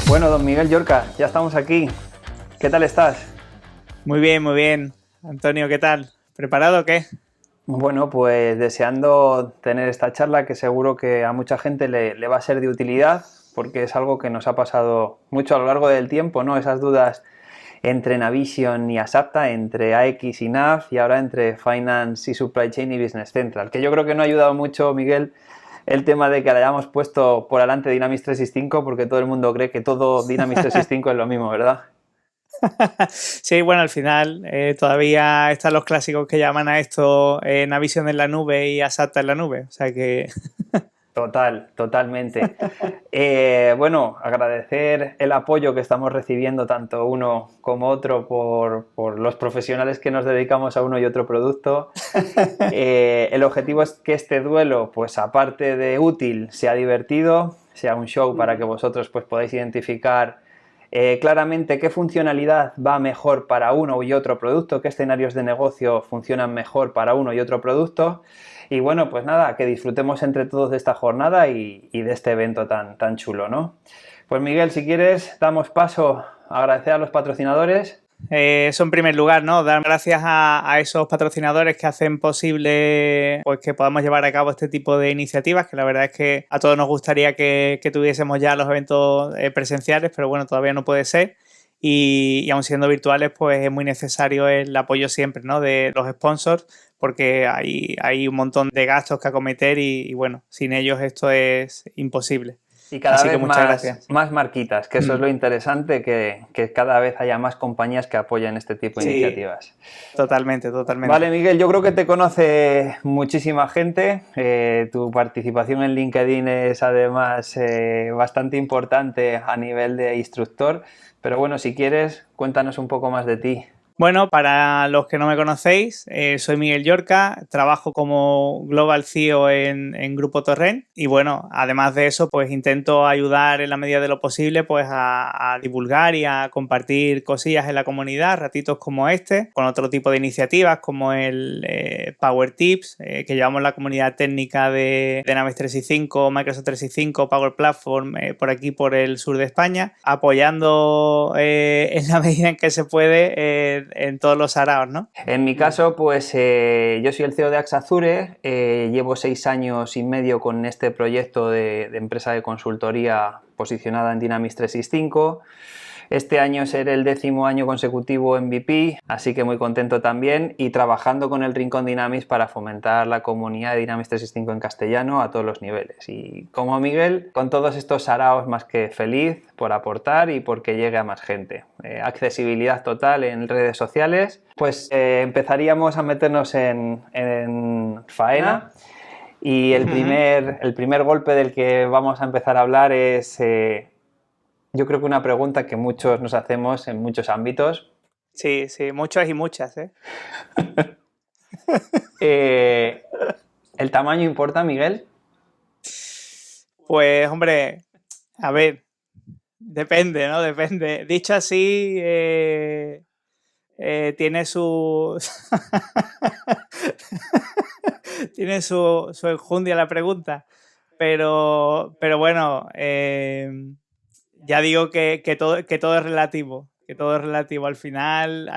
Bueno, don Miguel Llorca, ya estamos aquí. ¿Qué tal estás? Muy bien, muy bien. Antonio, ¿qué tal? ¿Preparado o qué? Bueno, pues deseando tener esta charla que seguro que a mucha gente le va a ser de utilidad, porque es algo que nos ha pasado mucho a lo largo del tiempo, ¿no? Esas dudas entre Navision y Asapta, entre AX y NAV y ahora entre Finance y Supply Chain y Business Central, que yo creo que no ha ayudado mucho, Miguel, el tema de que le hayamos puesto por delante Dynamics 365, porque todo el mundo cree que todo Dynamics 365 es lo mismo, ¿verdad? Sí, bueno, al final todavía están los clásicos que llaman a esto Navision en la nube y Asapta en la nube. O sea que... Totalmente. Bueno, agradecer el apoyo que estamos recibiendo tanto uno como otro por los profesionales que nos dedicamos a uno y otro producto. El objetivo es que este duelo, pues aparte de útil, sea divertido, sea un show para que vosotros pues podáis identificar claramente qué funcionalidad va mejor para uno y otro producto, qué escenarios de negocio funcionan mejor para uno y otro producto. Y bueno, pues nada, que disfrutemos entre todos de esta jornada y de este evento tan chulo, ¿no? Pues Miguel, si quieres, damos paso a agradecer a los patrocinadores. Eso en primer lugar, ¿no? Dar gracias a esos patrocinadores que hacen posible pues, que podamos llevar a cabo este tipo de iniciativas, que la verdad es que a todos nos gustaría que tuviésemos ya los eventos presenciales, pero bueno, todavía no puede ser. Y aun siendo virtuales, pues es muy necesario el apoyo siempre, ¿no? De los sponsors, porque hay un montón de gastos que acometer y bueno, sin ellos esto es imposible. Y cada Así que vez muchas gracias. más marquitas, que eso es lo interesante, que cada vez haya más compañías que apoyen este tipo de Sí, iniciativas. totalmente, totalmente. Vale, Miguel, yo creo que te conoce muchísima gente. Tu participación en LinkedIn es además bastante importante a nivel de instructor. Pero bueno, si quieres, cuéntanos un poco más de ti. Bueno, para los que no me conocéis, soy Miguel Llorca, trabajo como Global CEO en Grupo Torrent y bueno, además de eso, pues intento ayudar en la medida de lo posible pues a divulgar y a compartir cosillas en la comunidad, ratitos como este, con otro tipo de iniciativas como el Power Tips, que llevamos la comunidad técnica de Dynamics 365, Microsoft 365, Power Platform, por aquí por el sur de España, apoyando en la medida en que se puede en todos los araos, ¿no? En mi caso, pues yo soy el CEO de Axazure, llevo 6 años y medio con este proyecto de empresa de consultoría posicionada en Dynamics 365. Este año será el 10º año consecutivo MVP, así que muy contento también y trabajando con el Rincón Dynamics para fomentar la comunidad de Dynamics 365 en castellano a todos los niveles. Y como Miguel, con todos estos saraos más que feliz por aportar y porque llegue a más gente. Accesibilidad total en redes sociales. Pues empezaríamos a meternos en faena. Y el primer golpe del que vamos a empezar a hablar es... yo creo que una pregunta que muchos nos hacemos en muchos ámbitos. Sí, sí, muchos y muchas, ¿eh? ¿El tamaño importa, Miguel? Pues, hombre, a ver, depende, ¿no? Depende. Dicho así, tiene su... tiene su enjundia la pregunta. Pero bueno, ya digo que todo es relativo. Que todo es relativo. Al final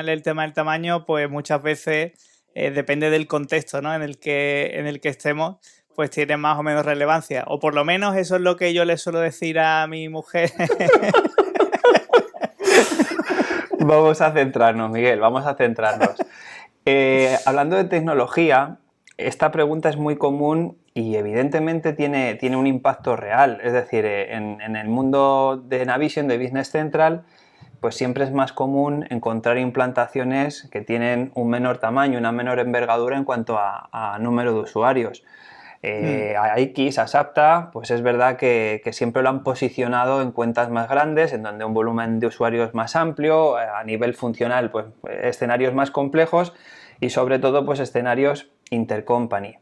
el tema del tamaño, pues muchas veces depende del contexto, ¿no? en el que estemos, pues tiene más o menos relevancia. O por lo menos eso es lo que yo le suelo decir a mi mujer. Vamos a centrarnos, Miguel, vamos a centrarnos. Hablando de tecnología, esta pregunta es muy común y evidentemente tiene un impacto real. Es decir, en el mundo de Navision, de Business Central, pues siempre es más común encontrar implantaciones que tienen un menor tamaño, una menor envergadura en cuanto a número de usuarios. A X, a Asapta, pues es verdad que siempre lo han posicionado en cuentas más grandes, en donde un volumen de usuarios más amplio, a nivel funcional, pues escenarios más complejos y sobre todo pues escenarios intercompany.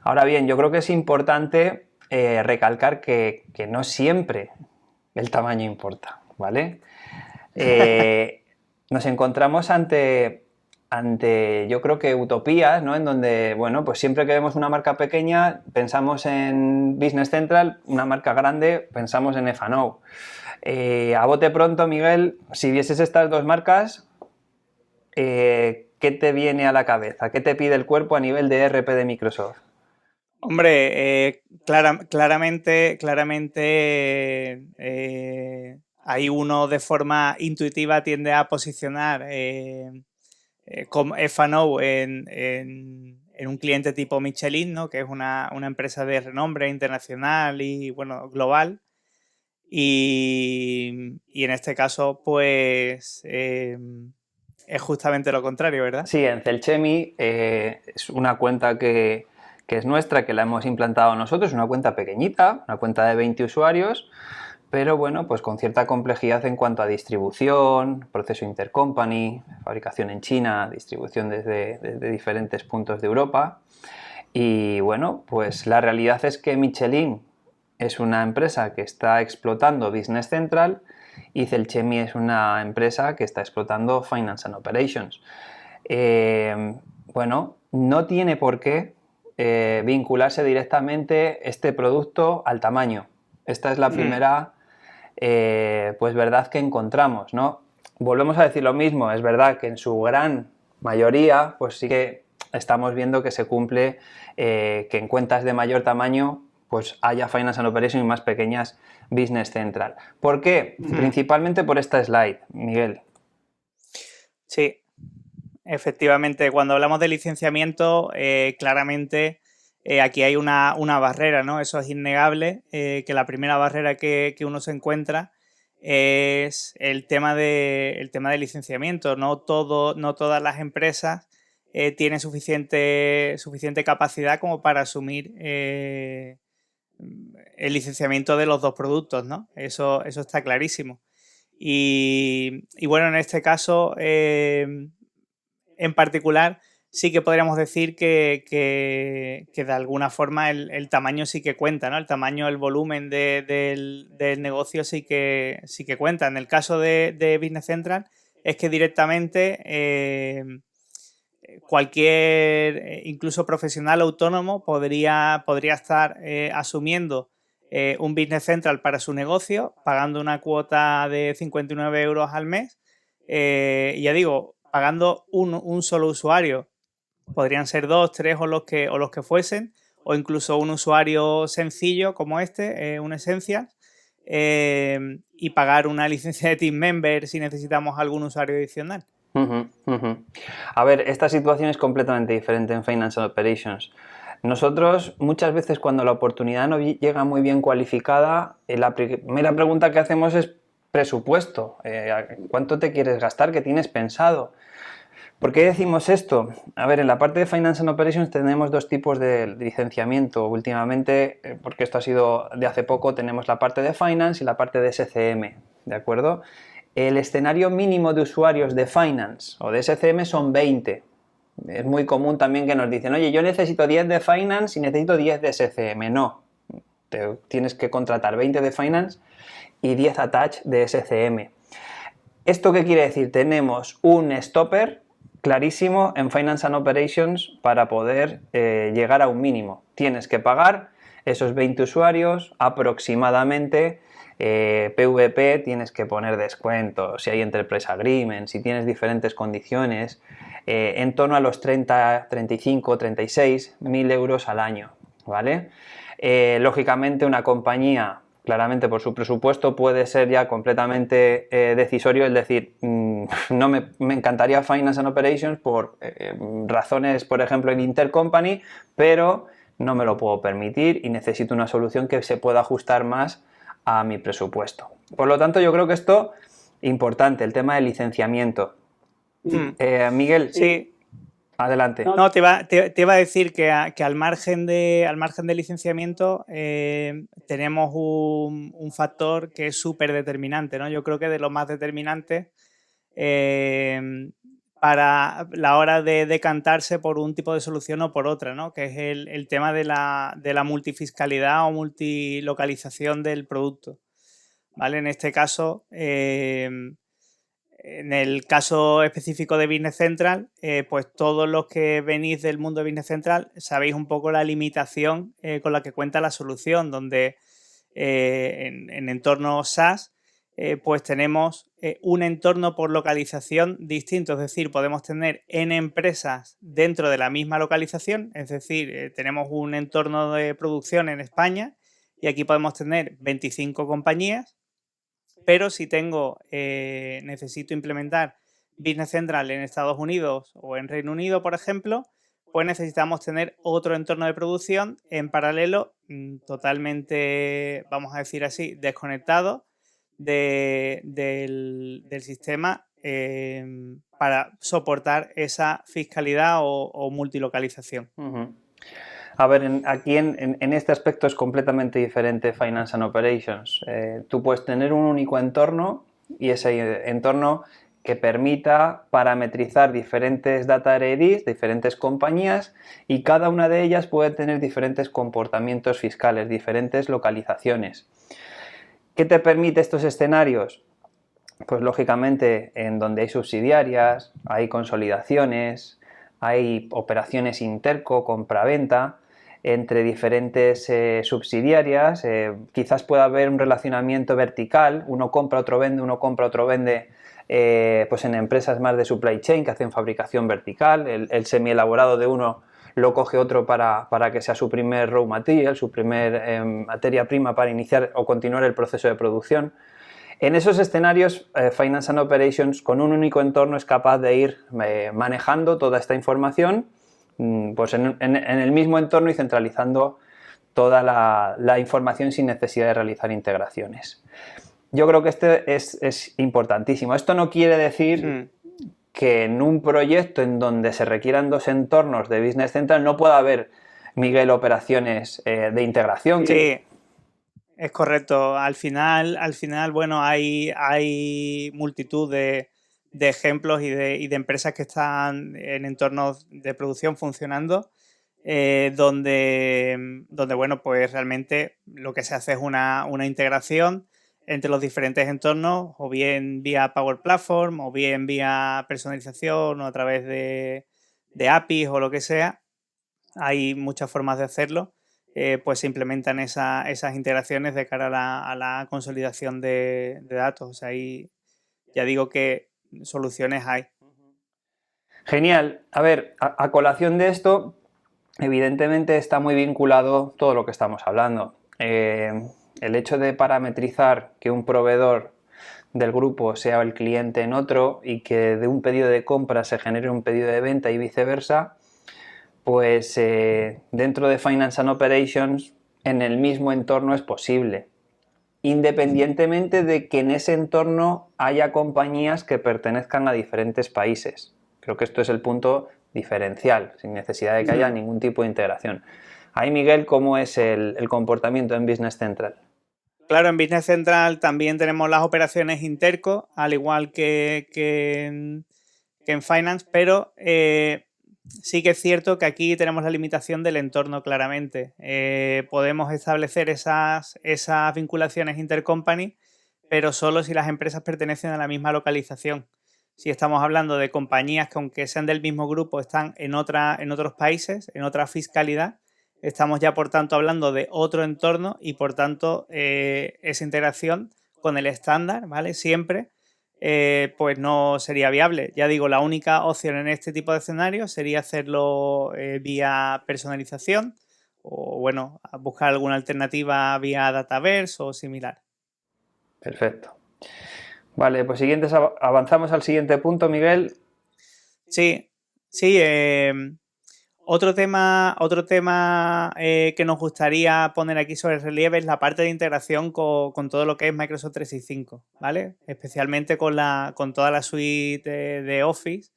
Ahora bien, yo creo que es importante recalcar que no siempre el tamaño importa, ¿vale? nos encontramos ante, yo creo que utopías, ¿no? En donde, bueno, pues siempre que vemos una marca pequeña, pensamos en Business Central, una marca grande, pensamos en F&O. A bote pronto, Miguel, si vieses estas dos marcas, ¿qué te viene a la cabeza? ¿Qué te pide el cuerpo a nivel de ERP de Microsoft? Hombre, claramente, ahí uno de forma intuitiva tiende a posicionar como F&O en un cliente tipo Michelin, ¿no? Que es una empresa de renombre internacional y, bueno, global. Y en este caso, pues, es justamente lo contrario, ¿verdad? Sí, en Celchemi es una cuenta que es nuestra, que la hemos implantado nosotros, una cuenta pequeñita, una cuenta de 20 usuarios, pero bueno, pues con cierta complejidad en cuanto a distribución, proceso intercompany, fabricación en China, distribución desde diferentes puntos de Europa. Y bueno, pues la realidad es que Michelin es una empresa que está explotando Business Central y Celchemi es una empresa que está explotando Finance and Operations. Bueno, no tiene por qué vincularse directamente este producto al tamaño. Esta es la primera pues verdad que encontramos, ¿no? Volvemos a decir lo mismo, es verdad que en su gran mayoría pues sí que estamos viendo que se cumple que en cuentas de mayor tamaño pues haya Finance and Operations y más pequeñas Business Central. ¿Por qué? Principalmente por esta slide, Miguel. Sí, efectivamente, cuando hablamos de licenciamiento, claramente aquí hay una barrera, ¿no? Eso es innegable, que la primera barrera que uno se encuentra es el tema de licenciamiento. No todas las empresas tienen suficiente capacidad como para asumir el licenciamiento de los dos productos, ¿no? Eso está clarísimo. Y bueno, en este caso, en particular, sí que podríamos decir que de alguna forma el tamaño sí que cuenta, ¿no? El tamaño, el volumen del negocio sí que cuenta. En el caso de Business Central es que directamente cualquier, incluso profesional autónomo, podría estar asumiendo un Business Central para su negocio, pagando una cuota de 59 euros al mes. Y ya digo, pagando un solo usuario. Podrían ser dos, tres o los que fuesen, o incluso un usuario sencillo como este, un Essentials, y pagar una licencia de Team Member si necesitamos algún usuario adicional. A ver, esta situación es completamente diferente en Finance and Operations. Nosotros muchas veces cuando la oportunidad no llega muy bien cualificada, la primera pregunta que hacemos es presupuesto. ¿Cuánto te quieres gastar? ¿Qué tienes pensado? ¿Por qué decimos esto? A ver, en la parte de Finance and Operations tenemos dos tipos de licenciamiento. Últimamente, porque esto ha sido de hace poco, tenemos la parte de Finance y la parte de SCM, ¿de acuerdo? El escenario mínimo de usuarios de Finance o de SCM son 20. Es muy común también que nos dicen, oye, yo necesito 10 de Finance y necesito 10 de SCM. No, tienes que contratar 20 de Finance y 10 attach de SCM. ¿Esto qué quiere decir? Tenemos un stopper clarísimo en Finance and Operations para poder llegar a un mínimo. Tienes que pagar esos 20 usuarios aproximadamente. PVP tienes que poner descuentos, si hay Enterprise Agreement, si tienes diferentes condiciones, en torno a los 30, 35, 36 mil euros al año, ¿vale? Lógicamente una compañía, claramente por su presupuesto, puede ser ya completamente decisorio el decir, no me encantaría Finance and Operations por razones, por ejemplo, en Intercompany, pero no me lo puedo permitir y necesito una solución que se pueda ajustar más a mi presupuesto. Por lo tanto, yo creo que esto es importante, el tema del licenciamiento. Miguel, Sí. Adelante. No, te iba a decir que al margen de licenciamiento tenemos un factor que es súper determinante, ¿no? Yo creo que de lo más determinante para la hora de decantarse por un tipo de solución o por otra, ¿no? Que es el tema de la multifiscalidad o multilocalización del producto, ¿vale? En este caso, En el caso específico de Business Central, pues todos los que venís del mundo de Business Central sabéis un poco la limitación con la que cuenta la solución, donde en entornos SaaS pues tenemos un entorno por localización distinto, es decir, podemos tener N empresas dentro de la misma localización, es decir, tenemos un entorno de producción en España y aquí podemos tener 25 compañías. Pero si necesito implementar Business Central en Estados Unidos o en Reino Unido, por ejemplo, pues necesitamos tener otro entorno de producción en paralelo, totalmente, vamos a decir así, desconectado del sistema para soportar esa fiscalidad o multilocalización. Uh-huh. A ver, aquí en este aspecto es completamente diferente Finance and Operations. Tú puedes tener un único entorno y ese entorno que permita parametrizar diferentes data IDs, diferentes compañías, y cada una de ellas puede tener diferentes comportamientos fiscales, diferentes localizaciones. ¿Qué te permite estos escenarios? Pues lógicamente en donde hay subsidiarias, hay consolidaciones, hay operaciones interco, compra-venta entre diferentes subsidiarias, quizás pueda haber un relacionamiento vertical, uno compra, otro vende, pues en empresas más de supply chain que hacen fabricación vertical, el semi-elaborado de uno lo coge otro para que sea su primer raw material, su primer materia prima para iniciar o continuar el proceso de producción. En esos escenarios, Finance and Operations con un único entorno es capaz de ir manejando toda esta información pues en el mismo entorno y centralizando toda la información sin necesidad de realizar integraciones. Yo creo que este es importantísimo. Esto no quiere decir que en un proyecto en donde se requieran dos entornos de Business Central no pueda haber, Miguel, operaciones de integración. Sí, es correcto. Al final bueno, hay multitud de ejemplos y de empresas que están en entornos de producción funcionando, donde, bueno, pues realmente lo que se hace es una integración entre los diferentes entornos, o bien vía Power Platform, o bien vía personalización, o a través de APIs o lo que sea. Hay muchas formas de hacerlo. Pues se implementan esas integraciones de cara a la consolidación de datos. O sea, ahí ya digo que soluciones hay. Genial. A ver, a colación de esto, evidentemente está muy vinculado todo lo que estamos hablando. El hecho de parametrizar que un proveedor del grupo sea el cliente en otro y que de un pedido de compra se genere un pedido de venta y viceversa, pues dentro de Finance and Operations en el mismo entorno es posible, independientemente de que en ese entorno haya compañías que pertenezcan a diferentes países. Creo que esto es el punto diferencial, sin necesidad de que haya ningún tipo de integración. Ahí, Miguel, ¿cómo es el comportamiento en Business Central? Claro, en Business Central también tenemos las operaciones interco, al igual que en Finance, pero sí que es cierto que aquí tenemos la limitación del entorno claramente. Podemos establecer esas vinculaciones intercompany, pero solo si las empresas pertenecen a la misma localización. Si estamos hablando de compañías que, aunque sean del mismo grupo, están en otros países, en otra fiscalidad, estamos ya, por tanto, hablando de otro entorno y, por tanto, esa integración con el estándar, ¿vale? Siempre, pues no sería viable. Ya digo, la única opción en este tipo de escenarios sería hacerlo vía personalización o, bueno, buscar alguna alternativa vía Dataverse o similar. Perfecto. Vale, pues avanzamos al siguiente punto, Miguel. Sí. Otro tema que nos gustaría poner aquí sobre el relieve es la parte de integración con todo lo que es Microsoft 365, ¿vale? Especialmente con toda la suite de Office,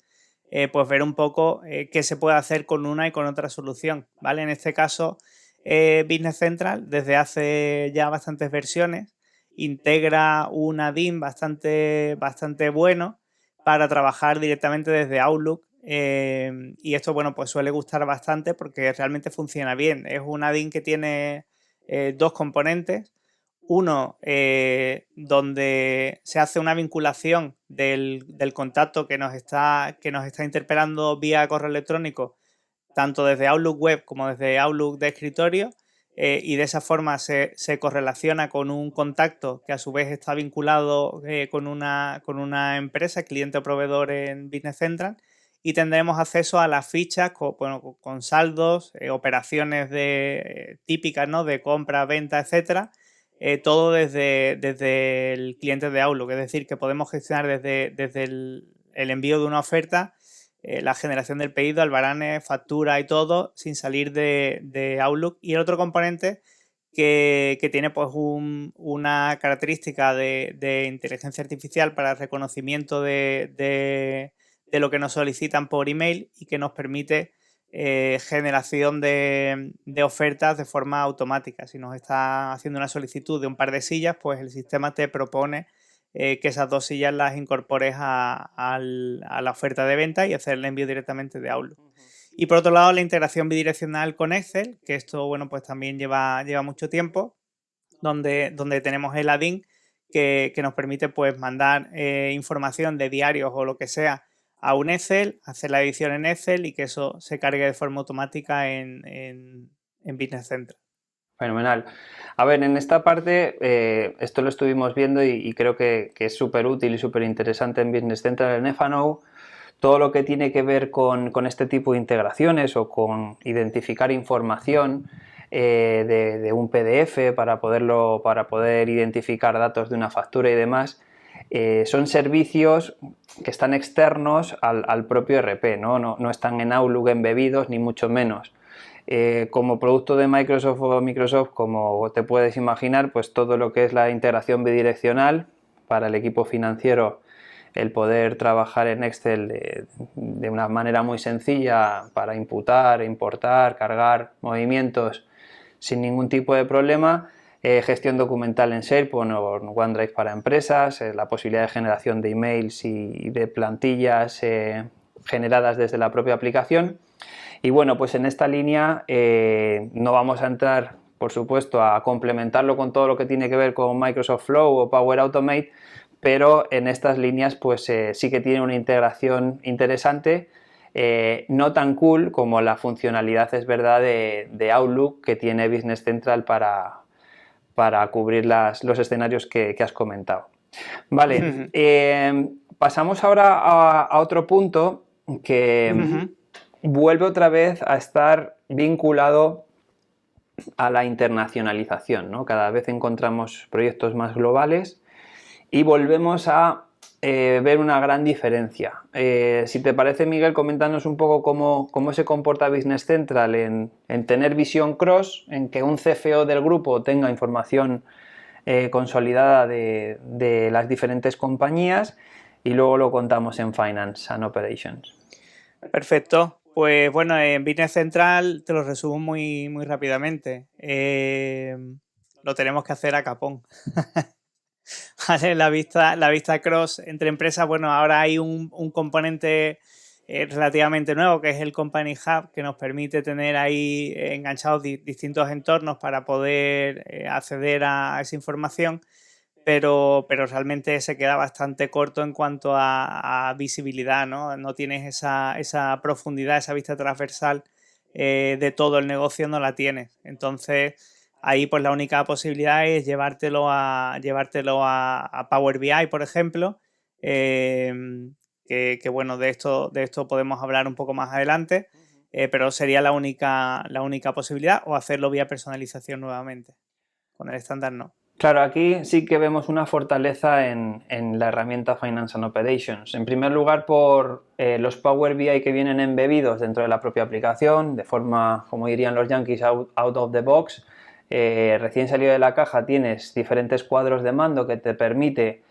pues ver un poco qué se puede hacer con una y con otra solución, ¿vale? En este caso, Business Central, desde hace ya bastantes versiones, integra un add-in bastante bueno para trabajar directamente desde Outlook. Y esto, bueno, pues suele gustar bastante porque realmente funciona bien. Es un add-in que tiene dos componentes. Uno, donde se hace una vinculación del contacto que nos está interpelando vía correo electrónico, tanto desde Outlook Web como desde Outlook de escritorio, y de esa forma se correlaciona con un contacto que a su vez está vinculado con una empresa, cliente o proveedor en Business Central, y tendremos acceso a las fichas con saldos, operaciones típicas, ¿no?, de compra, venta, etcétera, todo desde el cliente de Outlook. Es decir, que podemos gestionar desde el envío de una oferta, la generación del pedido, albaranes, factura y todo, sin salir de Outlook. Y el otro componente que tiene pues una característica de inteligencia artificial para el reconocimiento de lo que nos solicitan por email y que nos permite generación de ofertas de forma automática. Si nos está haciendo una solicitud de un par de sillas, pues el sistema te propone que esas 2 sillas las incorpores a la oferta de venta y hacer el envío directamente de Outlook. Y por otro lado, la integración bidireccional con Excel, que esto, bueno, pues también lleva mucho tiempo, donde tenemos el add-in que nos permite pues mandar información de diarios o lo que sea a un Excel, hacer la edición en Excel y que eso se cargue de forma automática en Business Central. Fenomenal. A ver, en esta parte, esto lo estuvimos viendo y creo que es súper útil y súper interesante en Business Central, en F&O, todo lo que tiene que ver con este tipo de integraciones o con identificar información de un PDF para poder identificar datos de una factura y demás. Son servicios que están externos al propio ERP, no están en Outlook embebidos, ni mucho menos. Como producto de Microsoft o Microsoft, como te puedes imaginar, pues todo lo que es la integración bidireccional para el equipo financiero, el poder trabajar en Excel de una manera muy sencilla para imputar, importar, cargar movimientos sin ningún tipo de problema. Gestión documental en SharePoint o en OneDrive para empresas, la posibilidad de generación de emails y de plantillas generadas desde la propia aplicación. Y bueno, pues en esta línea no vamos a entrar, por supuesto, a complementarlo con todo lo que tiene que ver con Microsoft Flow o Power Automate, pero en estas líneas pues sí que tiene una integración interesante, no tan cool como la funcionalidad, es verdad, de Outlook que tiene Business Central para cubrir los escenarios que has comentado. Vale, pasamos ahora a otro punto que vuelve otra vez a estar vinculado a la internacionalización, ¿no? Cada vez encontramos proyectos más globales y volvemos a ver una gran diferencia. Si te parece, Miguel, coméntanos un poco cómo se comporta Business Central en tener visión cross, en que un CFO del grupo tenga información consolidada de las diferentes compañías, y luego lo contamos en Finance and Operations. Perfecto. Pues bueno, en Business Central te lo resumo muy, muy rápidamente. Lo tenemos que hacer a capón. Vale, la vista cross entre empresas, bueno, ahora hay un componente relativamente nuevo que es el Company Hub, que nos permite tener ahí enganchados distintos entornos para poder acceder a esa información, pero realmente se queda bastante corto en cuanto a visibilidad, ¿no? No tienes esa profundidad, esa vista transversal de todo el negocio, no la tienes. Entonces, ahí pues la única posibilidad es llevártelo a Power BI, por ejemplo, que bueno, de esto podemos hablar un poco más adelante, pero sería la única posibilidad, o hacerlo vía personalización nuevamente. Con el estándar no. Claro, aquí sí que vemos una fortaleza en la herramienta Finance and Operations. En primer lugar, por los Power BI que vienen embebidos dentro de la propia aplicación, de forma, como dirían los yankees, out of the box. Recién salido de la caja tienes diferentes cuadros de mando que te permite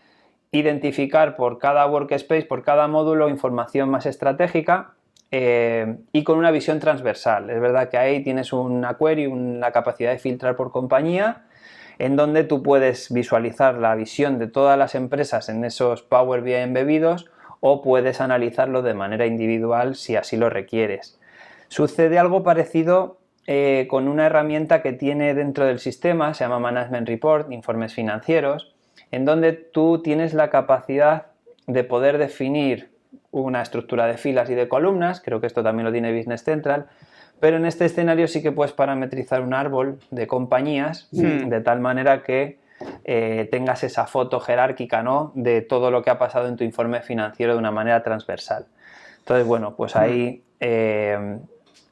identificar por cada workspace, por cada módulo, información más estratégica y con una visión transversal. Es verdad que ahí tienes una query, una capacidad de filtrar por compañía, en donde tú puedes visualizar la visión de todas las empresas en esos Power BI embebidos, o puedes analizarlo de manera individual si así lo requieres. Sucede algo parecido con una herramienta que tiene dentro del sistema, se llama Management Report, informes financieros, en donde tú tienes la capacidad de poder definir una estructura de filas y de columnas, creo que esto también lo tiene Business Central, pero en este escenario sí que puedes parametrizar un árbol de compañías de tal manera que tengas esa foto jerárquica, ¿no?, de todo lo que ha pasado en tu informe financiero de una manera transversal. Entonces, bueno, pues ahí,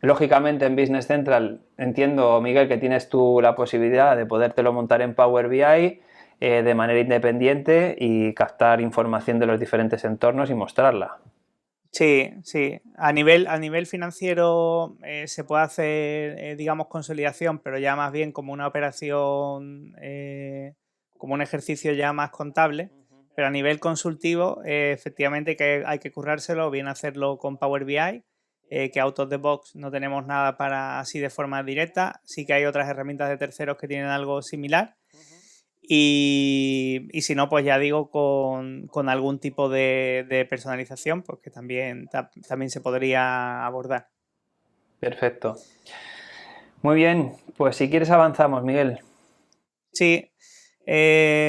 lógicamente en Business Central entiendo, Miguel, que tienes tú la posibilidad de podértelo montar en Power BI de manera independiente y captar información de los diferentes entornos y mostrarla. Sí, sí. A nivel financiero se puede hacer, digamos, consolidación, pero ya más bien como una operación, como un ejercicio ya más contable. Pero a nivel consultivo, efectivamente que hay que currárselo, bien hacerlo con Power BI, que out of the box no tenemos nada para así de forma directa. Sí que hay otras herramientas de terceros que tienen algo similar. Y si no, pues ya digo, con algún tipo de personalización, pues que también se podría abordar. Perfecto. Muy bien, pues si quieres avanzamos, Miguel. Sí,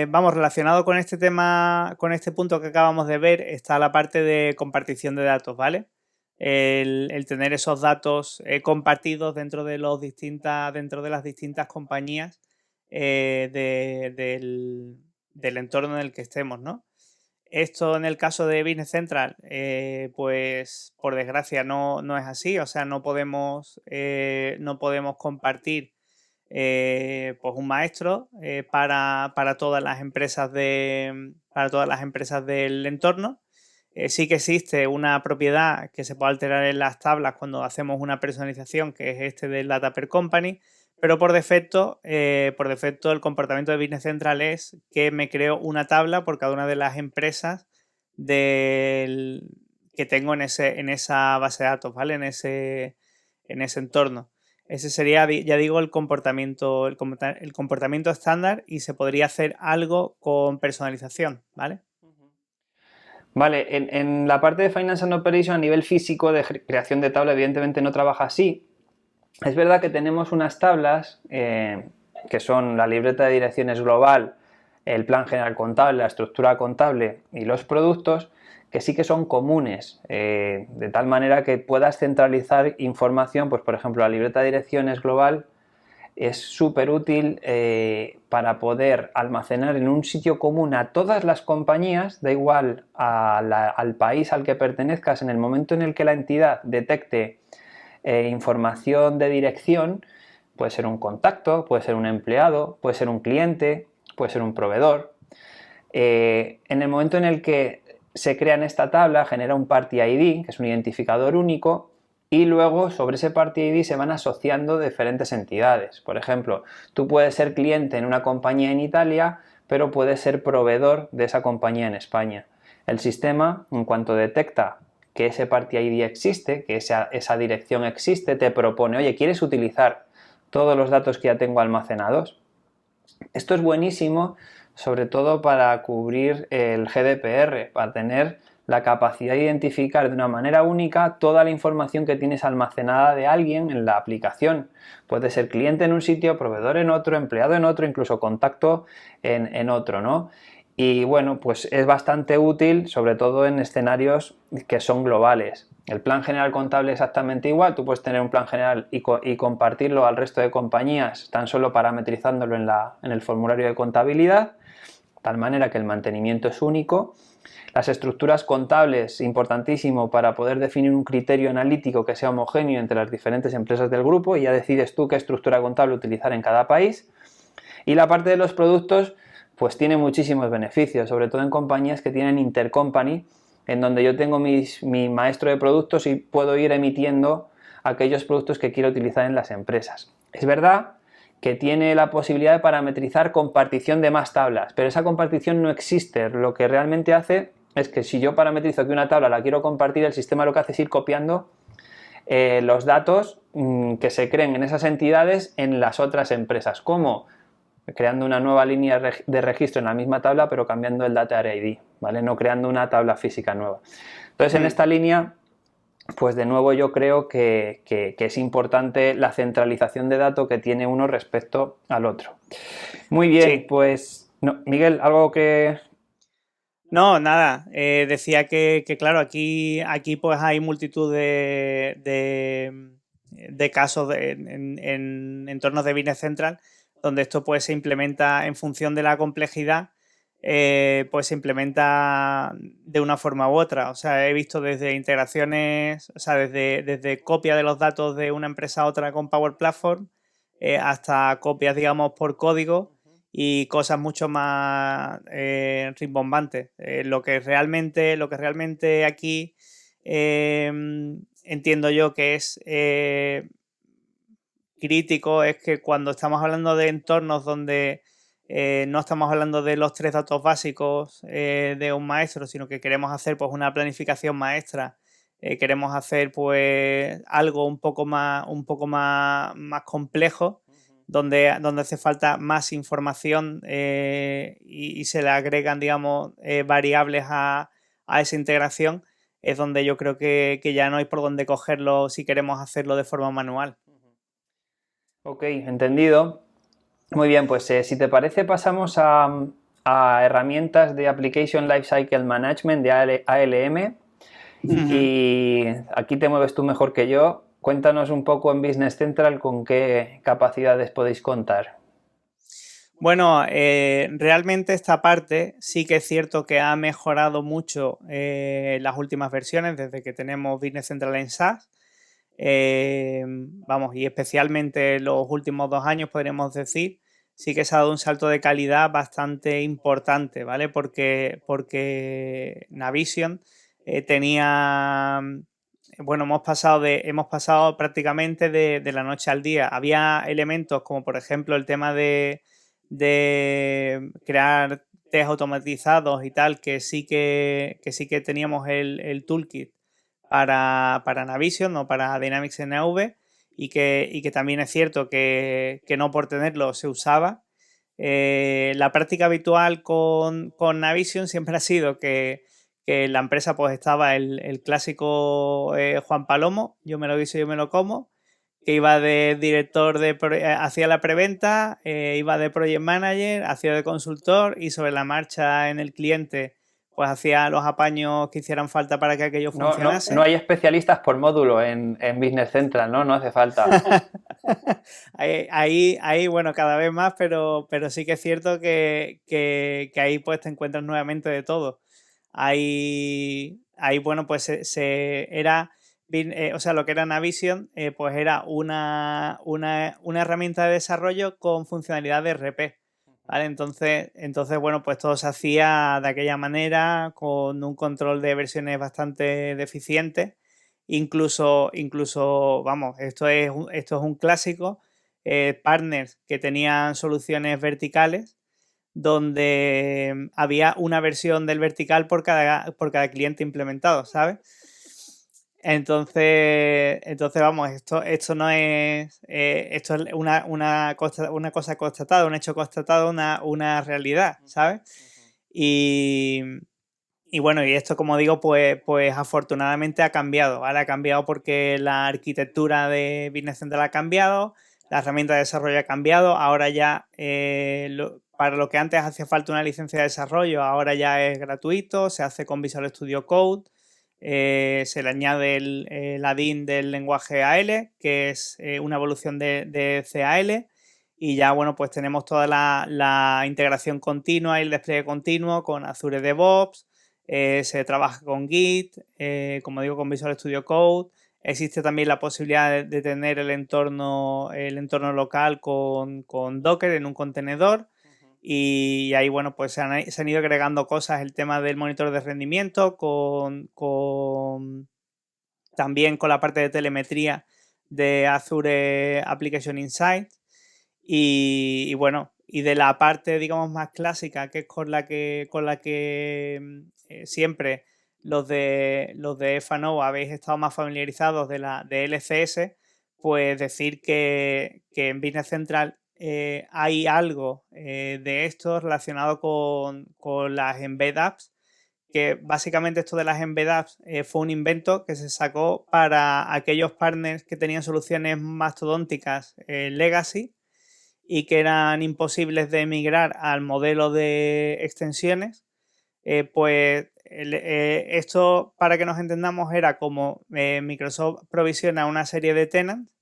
vamos, relacionado con este tema, con este punto que acabamos de ver, está la parte de compartición de datos, ¿vale? El tener esos datos compartidos dentro de las distintas compañías del entorno en el que estemos, ¿no? Esto en el caso de Business Central, pues por desgracia no es así, o sea, no podemos compartir pues un maestro para todas las empresas del entorno. Sí que existe una propiedad que se puede alterar en las tablas cuando hacemos una personalización, que es este del Data per Company, pero por defecto el comportamiento de Business Central es que me creo una tabla por cada una de las empresas que tengo en esa base de datos, ¿vale? En ese entorno. Ese sería, ya digo, el comportamiento estándar, y se podría hacer algo con personalización, ¿vale? Vale, en la parte de Finance and Operation a nivel físico de creación de tabla evidentemente no trabaja así. Es verdad que tenemos unas tablas que son la libreta de direcciones global, el plan general contable, la estructura contable y los productos, que sí que son comunes, de tal manera que puedas centralizar información, pues por ejemplo la libreta de direcciones global es súper útil para poder almacenar en un sitio común a todas las compañías, da igual al país al que pertenezcas, en el momento en el que la entidad detecte información de dirección, puede ser un contacto, puede ser un empleado, puede ser un cliente, puede ser un proveedor. En el momento en el que se crea en esta tabla, genera un Party ID, que es un identificador único, y luego sobre ese Party ID se van asociando diferentes entidades. Por ejemplo, tú puedes ser cliente en una compañía en Italia, pero puedes ser proveedor de esa compañía en España. El sistema, en cuanto detecta que ese Party ID existe, que esa dirección existe, te propone, oye, ¿quieres utilizar todos los datos que ya tengo almacenados? Esto es buenísimo, sobre todo para cubrir el GDPR, para tener la capacidad de identificar de una manera única toda la información que tienes almacenada de alguien en la aplicación. Puede ser cliente en un sitio, proveedor en otro, empleado en otro, incluso contacto en otro, ¿no? Y bueno, pues es bastante útil, sobre todo en escenarios que son globales. El plan general contable es exactamente igual, tú puedes tener un plan general y compartirlo al resto de compañías tan solo parametrizándolo en el formulario de contabilidad, de tal manera que el mantenimiento es único. Las estructuras contables, importantísimo para poder definir un criterio analítico que sea homogéneo entre las diferentes empresas del grupo, y ya decides tú qué estructura contable utilizar en cada país. Y la parte de los productos, pues tiene muchísimos beneficios, sobre todo en compañías que tienen intercompany, en donde yo tengo mi maestro de productos y puedo ir emitiendo aquellos productos que quiero utilizar en las empresas. Es verdad que tiene la posibilidad de parametrizar compartición de más tablas, pero esa compartición no existe. Lo que realmente hace es que si yo parametrizo que una tabla la quiero compartir, el sistema lo que hace es ir copiando los datos que se creen en esas entidades en las otras empresas. ¿Cómo? Creando una nueva línea de registro en la misma tabla, pero cambiando el Data ID, ¿vale? No creando una tabla física nueva. Entonces, en esta línea pues de nuevo yo creo que es importante la centralización de datos que tiene uno respecto al otro. Muy bien, Sí. pues no, Miguel, ¿algo que...? No, nada. Decía que, claro, aquí pues hay multitud de casos en entornos de Business Central donde esto pues se implementa en función de la complejidad, pues se implementa de una forma u otra. O sea, he visto desde integraciones, o sea, desde copia de los datos de una empresa a otra con Power Platform, hasta copias, digamos, por código y cosas mucho más rimbombantes. Lo que realmente aquí eh, entiendo yo que es crítico es que cuando estamos hablando de entornos donde no estamos hablando de los 3 datos básicos de un maestro, sino que queremos hacer pues una planificación maestra, queremos hacer pues algo un poco más complejo, donde hace falta más información y se le agregan, digamos, variables a esa integración, es donde yo creo que ya no hay por dónde cogerlo si queremos hacerlo de forma manual. Ok, entendido. Muy bien, pues si te parece pasamos a herramientas de Application Lifecycle Management de ALM y aquí te mueves tú mejor que yo. Cuéntanos un poco en Business Central con qué capacidades podéis contar. Bueno, realmente esta parte sí que es cierto que ha mejorado mucho las últimas versiones desde que tenemos Business Central en SaaS. Vamos, y especialmente los últimos 2 años podríamos decir, sí que se ha dado un salto de calidad bastante importante, ¿vale? Porque Navision tenía, bueno, hemos pasado prácticamente de la noche al día. Había elementos como por ejemplo el tema de crear test automatizados y tal, que sí que teníamos el toolkit para Navision o para Dynamics NAV y que también es cierto que no por tenerlo se usaba. La práctica habitual con Navision siempre ha sido que en la empresa pues estaba el clásico Juan Palomo, yo me lo guiso, yo me lo como, que iba de director hacía la preventa, iba de project manager, hacía de consultor y sobre la marcha en el cliente pues hacía los apaños que hicieran falta para que aquello No, no, no funcionase. hay especialistas por módulo en Business Central, ¿no? No hace falta. Bueno, cada vez más, pero sí que es cierto que ahí pues te encuentras nuevamente de todo. Ahí bueno, pues o sea, lo que era Navision, pues era una herramienta de desarrollo con funcionalidad de RP. ¿Vale? Entonces, bueno, pues todo se hacía de aquella manera, con un control de versiones bastante deficiente. Incluso, vamos, esto es un clásico. Partners que tenían soluciones verticales donde había una versión del vertical por cada cliente implementado, ¿sabes? Entonces vamos, esto no es. Esto es una cosa constatada, un hecho constatado, una realidad, ¿sabes? Y, y bueno, y esto, como digo, pues afortunadamente ha cambiado, ¿vale? Ha cambiado porque la arquitectura de Business Central ha cambiado, la herramienta de desarrollo ha cambiado, ahora ya para lo que antes hacía falta una licencia de desarrollo, ahora ya es gratuito, se hace con Visual Studio Code, se le añade el add-in del lenguaje AL, que es una evolución de CAL, y ya, bueno, pues tenemos toda la integración continua y el despliegue continuo con Azure DevOps. Se trabaja con Git, como digo, con Visual Studio Code. Existe también la posibilidad de tener el entorno local con Docker en un contenedor. Y ahí, bueno, pues se han ido agregando cosas, el tema del monitor de rendimiento, también con la parte de telemetría de Azure Application Insights. Y bueno, y de la parte, digamos, más clásica, que es con la que siempre los de FANO habéis estado más familiarizados de LCS, pues decir que en Business Central hay algo de esto relacionado con las Embed Apps, que básicamente esto de las embed apps fue un invento que se sacó para aquellos partners que tenían soluciones mastodónticas legacy y que eran imposibles de migrar al modelo de extensiones. Esto, para que nos entendamos, era como Microsoft provisiona una serie de tenants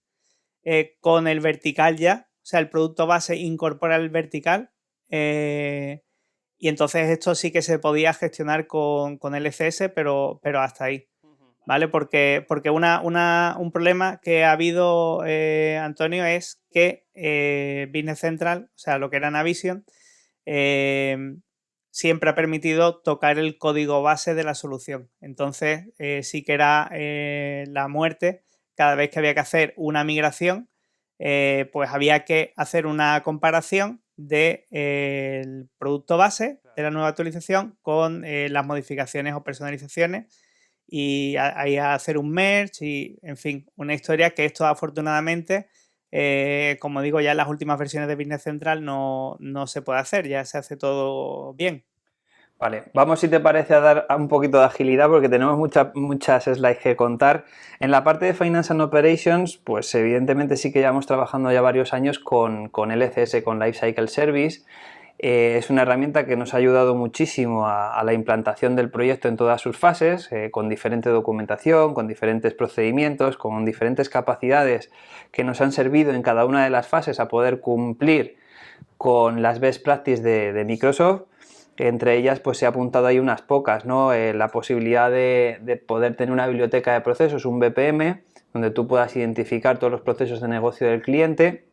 con el vertical ya, o sea, el producto base incorpora el vertical y entonces esto sí que se podía gestionar con LCS, pero hasta ahí, ¿vale? Porque un problema que ha habido, Antonio, es que Business Central, o sea, lo que era Navision, siempre ha permitido tocar el código base de la solución. Entonces, sí que era la muerte cada vez que había que hacer una migración, pues había que hacer una comparación del producto base de la nueva actualización con las modificaciones o personalizaciones y ahí hacer un merge y, en fin, una historia que esto afortunadamente, como digo, ya en las últimas versiones de Business Central no se puede hacer, ya se hace todo bien. Vale, vamos, si te parece, a dar un poquito de agilidad porque tenemos muchas slides que contar. En la parte de Finance and Operations, pues evidentemente sí que llevamos trabajando ya varios años con LCS, con Lifecycle Service. Es una herramienta que nos ha ayudado muchísimo a la implantación del proyecto en todas sus fases, con diferente documentación, con diferentes procedimientos, con diferentes capacidades que nos han servido en cada una de las fases a poder cumplir con las best practices de Microsoft. Entre ellas pues se ha apuntado ahí unas pocas, ¿no? La posibilidad de poder tener una biblioteca de procesos, un BPM, donde tú puedas identificar todos los procesos de negocio del cliente,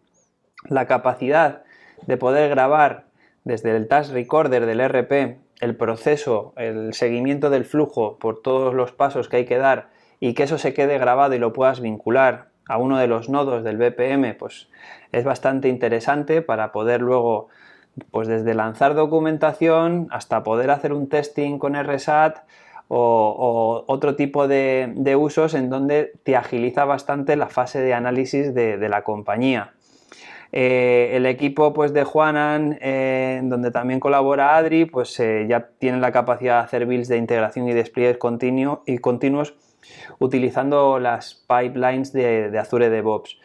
la capacidad de poder grabar desde el Task Recorder del ERP el proceso, el seguimiento del flujo por todos los pasos que hay que dar y que eso se quede grabado y lo puedas vincular a uno de los nodos del BPM, pues es bastante interesante para poder luego, pues desde lanzar documentación hasta poder hacer un testing con RSAT o otro tipo de usos en donde te agiliza bastante la fase de análisis de la compañía. El equipo pues de Juanan, donde también colabora Adri, pues ya tienen la capacidad de hacer builds de integración y despliegues continuos utilizando las pipelines de Azure DevOps.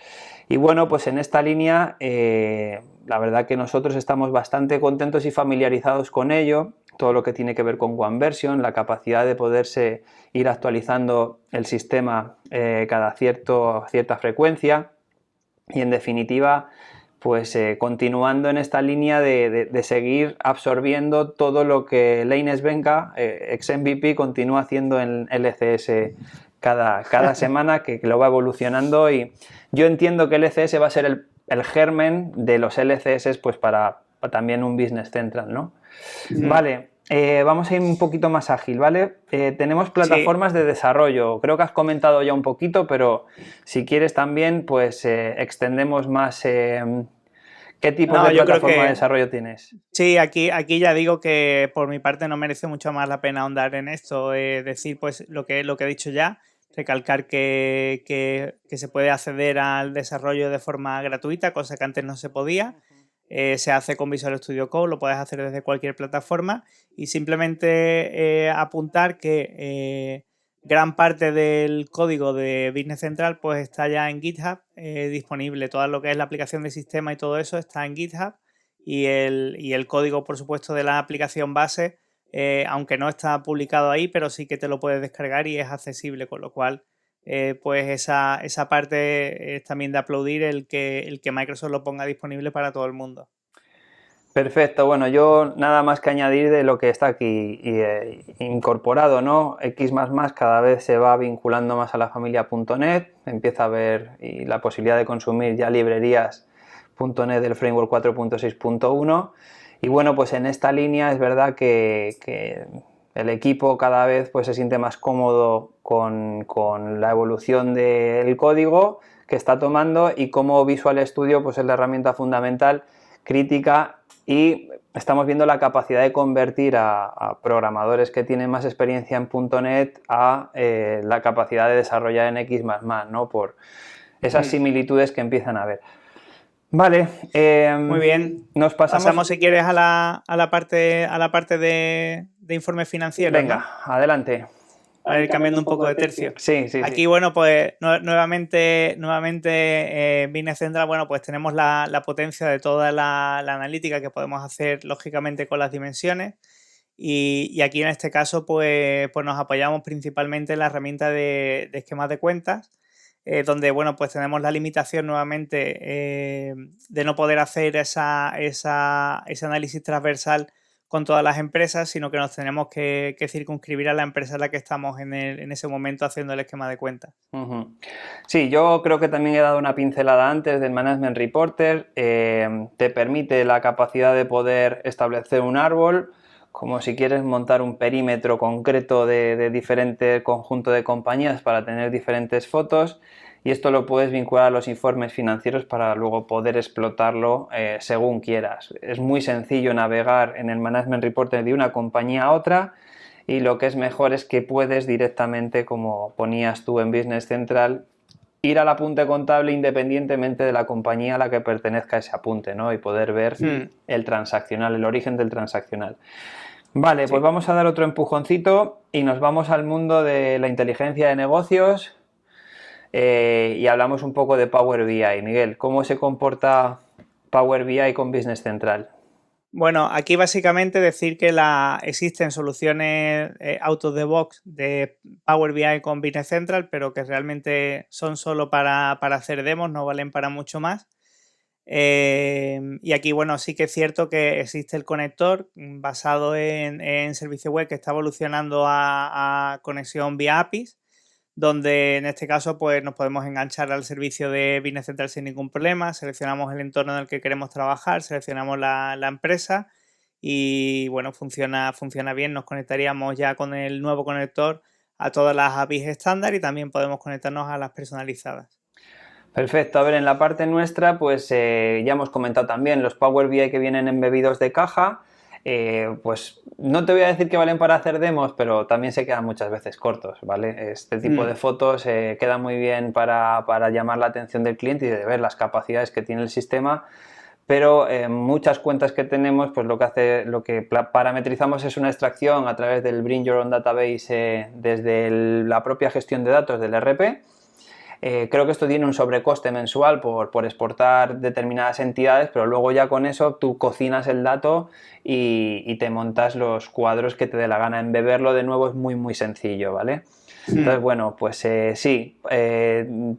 Y bueno, pues en esta línea la verdad que nosotros estamos bastante contentos y familiarizados con ello, todo lo que tiene que ver con OneVersion, la capacidad de poderse ir actualizando el sistema cada cierta frecuencia y en definitiva pues continuando en esta línea de seguir absorbiendo todo lo que Lane Svenga, ex MVP, continúa haciendo en LCS cada semana, que lo va evolucionando, y yo entiendo que LCS va a ser el germen de los LCS pues para también un Business Central, ¿no? Vale, vamos a ir un poquito más ágil, ¿vale? Tenemos plataformas de desarrollo, creo que has comentado ya un poquito, pero si quieres también pues extendemos más. ¿Qué tipo de plataforma de desarrollo tienes? Sí, aquí ya digo que por mi parte no merece mucho más la pena ahondar en esto, decir pues lo que he dicho ya, recalcar que se puede acceder al desarrollo de forma gratuita, cosa que antes no se podía. Se hace con Visual Studio Code, lo puedes hacer desde cualquier plataforma y simplemente apuntar que gran parte del código de Business Central pues está ya en GitHub disponible. Todo lo que es la aplicación de sistema y todo eso está en GitHub y el código, por supuesto, de la aplicación base, aunque no está publicado ahí, pero sí que te lo puedes descargar y es accesible, con lo cual pues esa parte es también de aplaudir el que Microsoft lo ponga disponible para todo el mundo. Perfecto, bueno, yo nada más que añadir de lo que está aquí incorporado, ¿no? X++ cada vez se va vinculando más a la familia .NET, empieza a haber y la posibilidad de consumir ya librerías .NET del framework 4.6.1 y bueno, pues en esta línea es verdad que el equipo cada vez pues se siente más cómodo con la evolución del código que está tomando y como Visual Studio pues es la herramienta fundamental, crítica, y estamos viendo la capacidad de convertir a programadores que tienen más experiencia en .NET a la capacidad de desarrollar en X++, ¿no? Por esas similitudes que empiezan a haber. Vale. Muy bien. Nos pasamos si quieres a la parte de de informes financieros. Venga, ¿no? adelante. A ver, cambiando un poco de tercio. Sí. Aquí, bueno, pues nuevamente Business Central, bueno, pues tenemos la potencia de toda la analítica que podemos hacer, lógicamente, con las dimensiones. Y aquí, en este caso, pues nos apoyamos principalmente en la herramienta de esquemas de cuentas, donde, bueno, pues tenemos la limitación nuevamente de no poder hacer ese análisis transversal con todas las empresas, sino que nos tenemos que circunscribir a la empresa en la que estamos en ese momento haciendo el esquema de cuentas. Sí, yo creo que también he dado una pincelada antes del Management Reporter. Te permite la capacidad de poder establecer un árbol, como si quieres montar un perímetro concreto de diferente conjunto de compañías para tener diferentes fotos, y esto lo puedes vincular a los informes financieros para luego poder explotarlo según quieras. Es muy sencillo navegar en el Management Reporter de una compañía a otra, y lo que es mejor es que puedes directamente, como ponías tú en Business Central, ir al apunte contable independientemente de la compañía a la que pertenezca ese apunte, ¿no? Y poder ver el transaccional, el origen del transaccional. Vale, pues vamos a dar otro empujoncito y nos vamos al mundo de la inteligencia de negocios y hablamos un poco de Power BI. Miguel, ¿cómo se comporta Power BI con Business Central? Bueno, aquí básicamente decir que existen soluciones out of the box de Power BI con Business Central, pero que realmente son solo para hacer demos, no valen para mucho más. Y aquí, bueno, sí que es cierto que existe el conector basado en servicio web que está evolucionando a conexión vía APIs, donde en este caso pues nos podemos enganchar al servicio de Business Central sin ningún problema, seleccionamos el entorno en el que queremos trabajar, seleccionamos la empresa y bueno, funciona bien. Nos conectaríamos ya con el nuevo conector a todas las APIs estándar y también podemos conectarnos a las personalizadas. Perfecto, a ver, en la parte nuestra pues ya hemos comentado también los Power BI que vienen embebidos de caja. Pues no te voy a decir que valen para hacer demos, pero también se quedan muchas veces cortos, ¿vale? Este tipo de fotos quedan muy bien para llamar la atención del cliente y de ver las capacidades que tiene el sistema, pero muchas cuentas que tenemos, pues lo que parametrizamos es una extracción a través del Bring Your Own Database desde la propia gestión de datos del ERP. Creo que esto tiene un sobrecoste mensual por exportar determinadas entidades, pero luego ya con eso tú cocinas el dato y te montas los cuadros que te dé la gana. Embeberlo de nuevo es muy sencillo, ¿vale? Entonces, bueno, pues sí,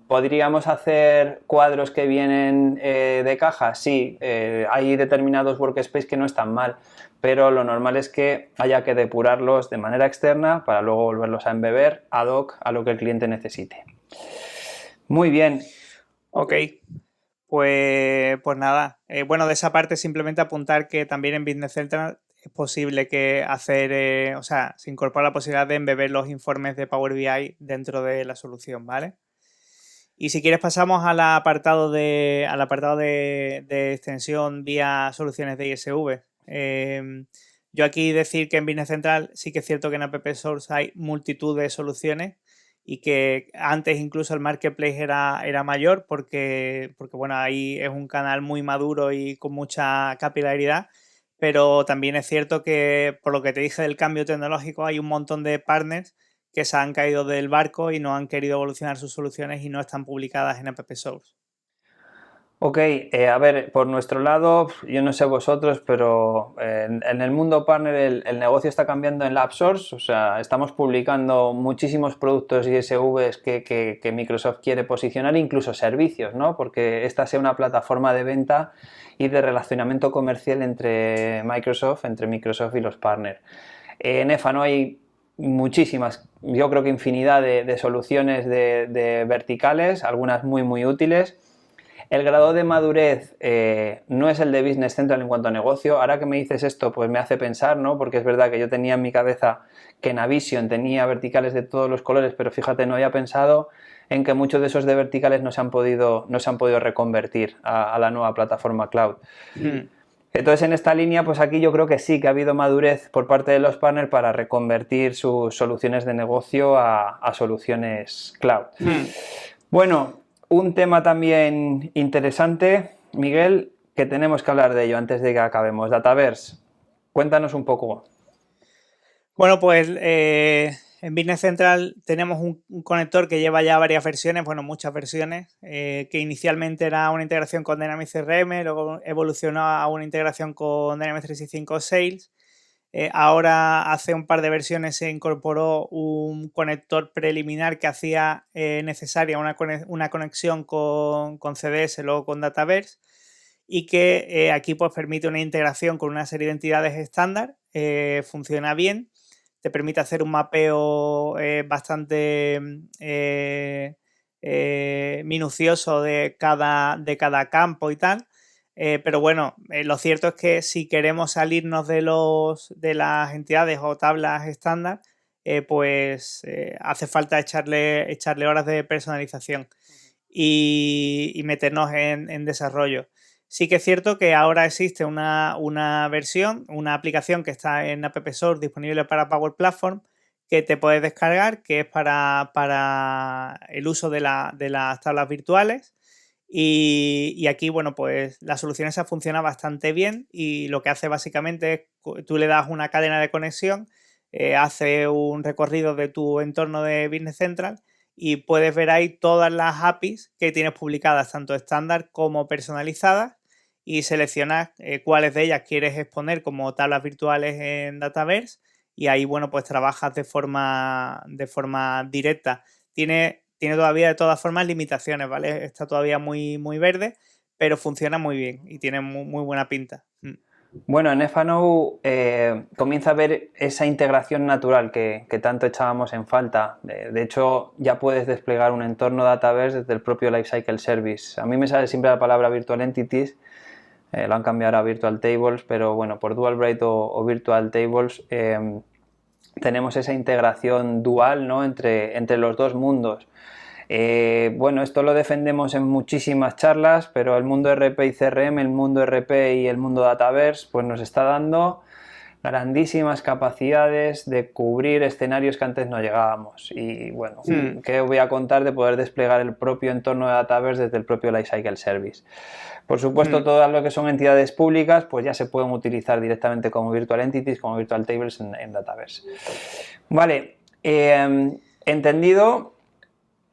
¿podríamos hacer cuadros que vienen de caja? Sí, hay determinados workspace que no están mal, pero lo normal es que haya que depurarlos de manera externa para luego volverlos a embeber ad hoc a lo que el cliente necesite. Muy bien. Ok, pues nada. Bueno, de esa parte simplemente apuntar que también en Business Central es posible que se incorpora la posibilidad de embeber los informes de Power BI dentro de la solución, ¿vale? Y si quieres pasamos al apartado de extensión vía soluciones de ISV. Yo aquí decir que en Business Central sí que es cierto que en App Source hay multitud de soluciones y que antes incluso el marketplace era mayor porque bueno, ahí es un canal muy maduro y con mucha capilaridad, pero también es cierto que por lo que te dije del cambio tecnológico hay un montón de partners que se han caído del barco y no han querido evolucionar sus soluciones y no están publicadas en App Source. Ok, a ver, por nuestro lado, yo no sé vosotros, pero en el mundo partner el negocio está cambiando en la App Source, o sea, estamos publicando muchísimos productos ISVs que Microsoft quiere posicionar, incluso servicios, ¿no? Porque esta sea una plataforma de venta y de relacionamiento comercial entre Microsoft y los partners. En EFA no hay muchísimas, yo creo que infinidad de soluciones de verticales, algunas muy útiles. El grado de madurez no es el de Business Central en cuanto a negocio. Ahora que me dices esto, pues me hace pensar, ¿no? Porque es verdad que yo tenía en mi cabeza que Navision tenía verticales de todos los colores, pero fíjate, no había pensado en que muchos de esos de verticales no se han podido reconvertir a la nueva plataforma cloud. Entonces, en esta línea, pues aquí yo creo que sí que ha habido madurez por parte de los partners para reconvertir sus soluciones de negocio a soluciones cloud. Bueno, un tema también interesante, Miguel, que tenemos que hablar de ello antes de que acabemos. Dataverse, cuéntanos un poco. Bueno, pues en Business Central tenemos un conector que lleva ya varias versiones, bueno, muchas versiones, que inicialmente era una integración con Dynamics CRM, luego evolucionó a una integración con Dynamics 365 Sales. Ahora, hace un par de versiones, se incorporó un conector preliminar que hacía necesaria una conexión con CDS, luego con Dataverse, y que aquí pues permite una integración con una serie de entidades estándar, funciona bien, te permite hacer un mapeo bastante minucioso de cada campo y tal. Pero bueno, lo cierto es que si queremos salirnos de las entidades o tablas estándar, pues hace falta echarle horas de personalización y meternos en desarrollo. Sí que es cierto que ahora existe una versión, una aplicación que está en App Store disponible para Power Platform, que te puedes descargar, que es para el uso de las tablas virtuales. Y aquí, bueno, pues la solución esa funciona bastante bien y lo que hace básicamente es tú le das una cadena de conexión, hace un recorrido de tu entorno de Business Central y puedes ver ahí todas las APIs que tienes publicadas, tanto estándar como personalizadas, y seleccionas cuáles de ellas quieres exponer como tablas virtuales en Dataverse y ahí, bueno, pues trabajas de forma directa. Tiene todavía de todas formas limitaciones, ¿vale? Está todavía muy, muy verde, pero funciona muy bien y tiene muy, muy buena pinta. Bueno, en FNO comienza a ver esa integración natural que tanto echábamos en falta. De hecho, ya puedes desplegar un entorno Dataverse desde el propio Lifecycle Service. A mí me sale siempre la palabra Virtual Entities, lo han cambiado a Virtual Tables, pero bueno, por Dual Write o Virtual Tables tenemos esa integración dual, ¿no?, entre los dos mundos. Bueno, esto lo defendemos en muchísimas charlas, pero el mundo RP y CRM, el mundo RP y el mundo Dataverse, pues nos está dando grandísimas capacidades de cubrir escenarios que antes no llegábamos. Y bueno, ¿qué os voy a contar de poder desplegar el propio entorno de Dataverse desde el propio Lifecycle Service? Por supuesto, todas lo que son entidades públicas, pues ya se pueden utilizar directamente como Virtual Entities, como Virtual Tables en Dataverse. Vale, entendido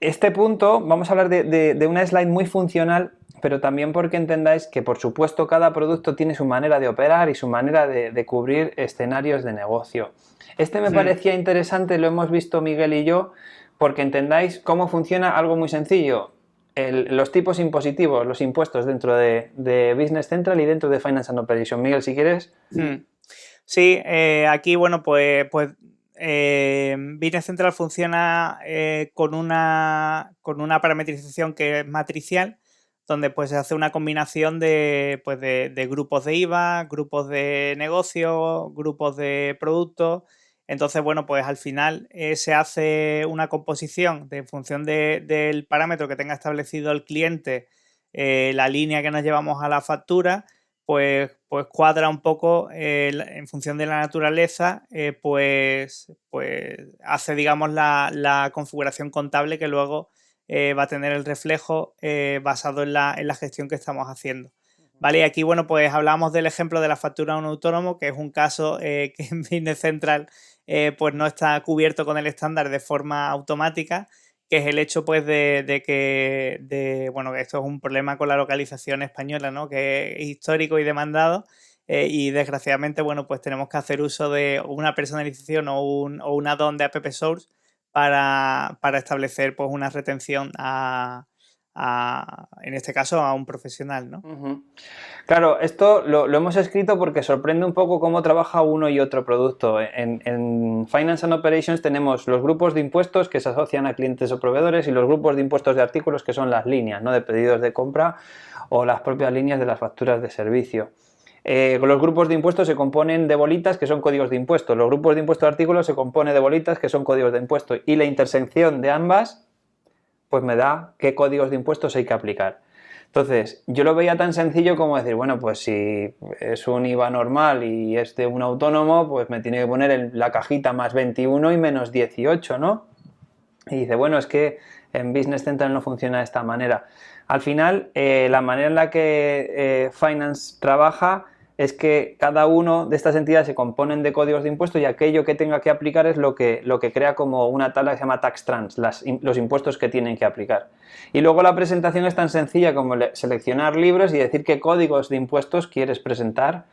este punto, vamos a hablar de una slide muy funcional, pero también porque entendáis que, por supuesto, cada producto tiene su manera de operar y su manera de cubrir escenarios de negocio. Este me parecía interesante, lo hemos visto Miguel y yo, porque entendáis cómo funciona algo muy sencillo. Los tipos impositivos, los impuestos dentro de Business Central y dentro de Finance and Operations. Miguel, si quieres. Sí, aquí, bueno, pues Business Central funciona con una parametrización que es matricial, donde pues se hace una combinación de grupos de IVA, grupos de negocio, grupos de productos. Entonces, bueno, pues al final se hace una composición en función del parámetro que tenga establecido el cliente, la línea que nos llevamos a la factura, pues cuadra un poco en función de la naturaleza, pues hace, digamos, la configuración contable que luego va a tener el reflejo basado en la gestión que estamos haciendo. Vale, y aquí, bueno, pues hablamos del ejemplo de la factura a un autónomo, que es un caso que en Business Central pues no está cubierto con el estándar de forma automática, que es el hecho pues de que bueno, que esto es un problema con la localización española, ¿no?, que es histórico y demandado, y desgraciadamente, bueno, pues tenemos que hacer uso de una personalización o un add-on de App Source para establecer pues una retención en este caso a un profesional, ¿no? Claro, esto lo hemos escrito porque sorprende un poco cómo trabaja uno y otro producto. En Finance and Operations tenemos los grupos de impuestos que se asocian a clientes o proveedores y los grupos de impuestos de artículos, que son las líneas, ¿no?, de pedidos de compra o las propias líneas de las facturas de servicio. Los grupos de impuestos se componen de bolitas, que son códigos de impuestos. Los grupos de impuestos de artículos se componen de bolitas, que son códigos de impuestos. Y la intersección de ambas pues me da qué códigos de impuestos hay que aplicar. Entonces, yo lo veía tan sencillo como decir, bueno, pues si es un IVA normal y es de un autónomo, pues me tiene que poner la cajita más 21 y menos 18, ¿no? Y dice, bueno, es que en Business Central no funciona de esta manera. Al final, la manera en la que Finance trabaja es que cada uno de estas entidades se componen de códigos de impuestos y aquello que tenga que aplicar es lo que crea como una tabla que se llama tax trans, los impuestos que tienen que aplicar. Y luego la presentación es tan sencilla como seleccionar libros y decir qué códigos de impuestos quieres presentar